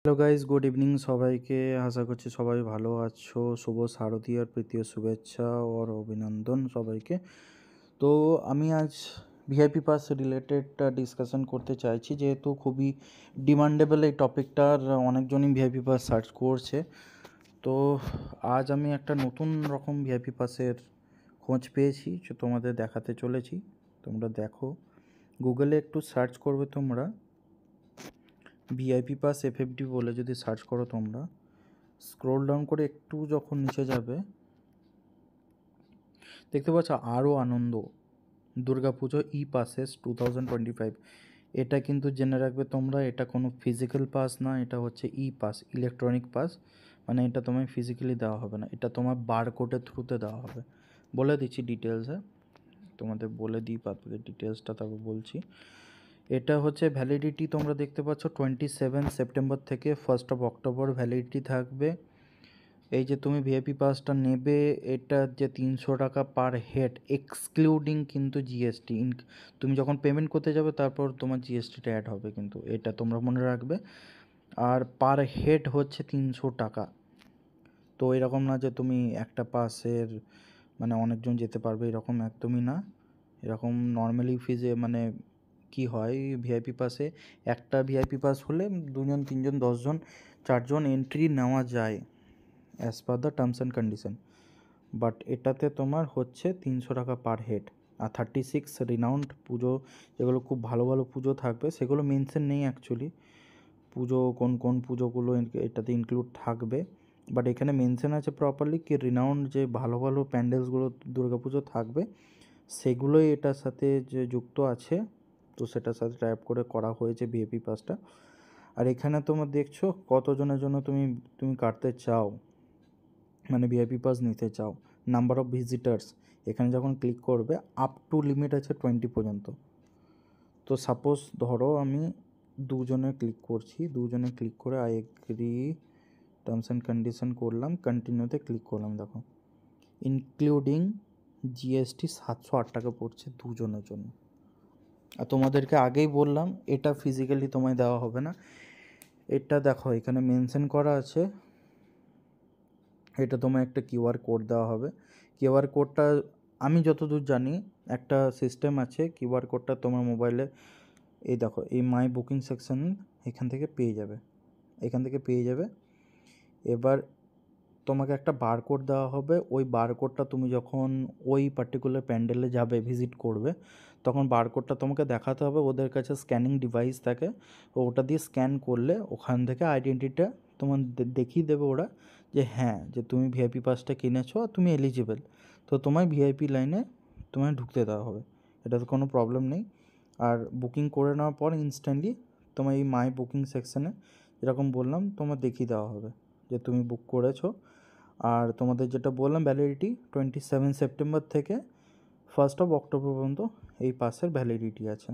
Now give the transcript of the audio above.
Hello guys, good evening সবাইকে। আশা করছি সবাই ভালো আছো। শুভ শারদীয়ার প্রীতীয় শুভেচ্ছা ওর অভিনন্দন সবাইকে। তো আমি আজ ভিআইপি পাস রিলেটেড ডিসকাশন করতে চাইছি, যেহেতু খুবই ডিমান্ডেবল এই টপিকটার, অনেকজনই ভিআইপি পাস সার্চ করছে। তো আজ আমি একটা নতুন রকম ভিআইপি পাসের খোঁজ পেয়েছি, যে তোমাদের দেখাতে চলেছি। তোমরা দেখো, গুগলে একটু সার্চ করবে তোমরা, ভিআইপি পাস এফএফডি বলে যদি সার্চ করো, তোমরা স্ক্রোল ডাউন করে একটু যখন নিচে যাবে, দেখতে পাচ্ছ আরও আনন্দ দুর্গাপুজো ই পাসেস 2025। এটা কিন্তু জেনে রাখবে তোমরা, এটা কোনো ফিজিক্যাল পাস না, এটা হচ্ছে ই পাস, ইলেকট্রনিক পাস। মানে এটা তোমায় ফিজিক্যালি দেওয়া হবে না, এটা তোমার বারকোডের থ্রুতে দেওয়া হবে। বলে দিচ্ছি ডিটেলসে, তোমাদের বলে দিই পারবে ডিটেলসটা, তারপর বলছি। এটা হচ্ছে ভ্যালিডিটি, তোমরা দেখতে পাচ্ছ 27 সেপ্টেম্বর থেকে 1 অক্টোবর ভ্যালিডিটি থাকবে। এই যে তুমি ভিআইপি পাসটা নেবে, এটা যে 300 টাকা পার হেড, এক্সক্লুডিং কিন্তু জিএসটি। তুমি যখন পেমেন্ট করতে যাবে তারপর তোমার জিএসটিটা অ্যাড হবে, কিন্তু এটা তোমরা মনে রাখবে। আর পার হেড হচ্ছে 300 টাকা। তো এরকম না যে তুমি একটা পাসের মানে অনেকজন যেতে পারবে, এরকম একদমই না। এরকম নর্মালি ফিজে মানে কি হয়, ভিআইপি পাসে একটা ভিআইপি পাস হলে 2জন 3জন 10জন 4জন এন্ট্রি নেওয়া যায় as per the terms and condition. But এটাতে তোমার হচ্ছে 300 টাকা পার হেড। আর 36 রিনাউন্ড পুজো, যেগুলো খুব ভালো ভালো পুজো থাকবে, সেগুলো মেনশন নেই অ্যাকচুয়ালি পুজো কোন কোন পুজোগুলো এটাতে ইনক্লুড থাকবে। বাট এখানে মেনশন আছে প্রপারলি কি রিনাউন্ড যে ভালো ভালো প্যান্ডেলসগুলো দুর্গাপুজো থাকবে, সেগুলোই এটার সাথে যে যুক্ত আছে। তো সেটার সাথে টাইপ করে করা হয়েছে ভিআইপি পাসটা। আর এখানে তোমরা দেখছো কতজনের জন্য তুমি কাটতে চাও, মানে ভিআইপি পাস নিতে চাও, নাম্বার অফ ভিজিটার্স। এখানে যখন ক্লিক করবে, আপ টু লিমিট আছে 20 পর্যন্ত। তো সাপোজ ধরো আমি 2জনে ক্লিক করছি, 2জনে ক্লিক করে I agree terms and condition করলাম, কন্টিনিউতে ক্লিক করলাম। দেখো ইনক্লুডিং জিএসটি 708 টাকা পড়ছে 2জনের জন্য। আর তোমাদেরকে আগেই বললাম এটা ফিজিক্যালি তোমায় দেওয়া হবে না। এটা দেখো এখানে মেনশন করা আছে, এটা তোমায় একটা কিউআর কোড দেওয়া হবে। কিউআর কোডটা আমি যতদূর জানি একটা সিস্টেম আছে, কিউআর কোডটা তোমার মোবাইলে এই দেখো এই মাই বুকিং সেকশন এখান থেকে পেয়ে যাবে। এবার তোমাকে একটা বারকোড দেওয়া হবে, ওই বারকোডটা তুমি যখন ওই পার্টিকুলার প্যান্ডেলে যাবে, ভিজিট করবে, তখন বারকোডটা তোমাকে দেখাতে হবে। ওদের কাছে স্ক্যানিং ডিভাইস থাকে, ওটা দিয়ে স্ক্যান করলে ওখান থেকে আইডেন্টিটিটা তোমার দেখিয়ে দেবে ওরা, যে হ্যাঁ যে তুমি ভিআইপি পাসটা কিনেছো আর তুমি এলিজিবল। তো তোমায় ভিআইপি লাইনে তোমায় ঢুকতে দেওয়া হবে, এটাতে কোনো প্রবলেম নেই। আর বুকিং করে নেওয়ার পর ইনস্ট্যান্টলি তোমার এই মাই বুকিং সেকশানে যেরকম বললাম তোমার দেখিয়ে দেওয়া হবে যে তুমি বুক করেছো। আর তোমাদের যেটা বললাম ভ্যালিডিটি 27 সেপ্টেম্বর থেকে 1 অক্টোবর পর্যন্ত এই পাসের ভ্যালিডিটি আছে।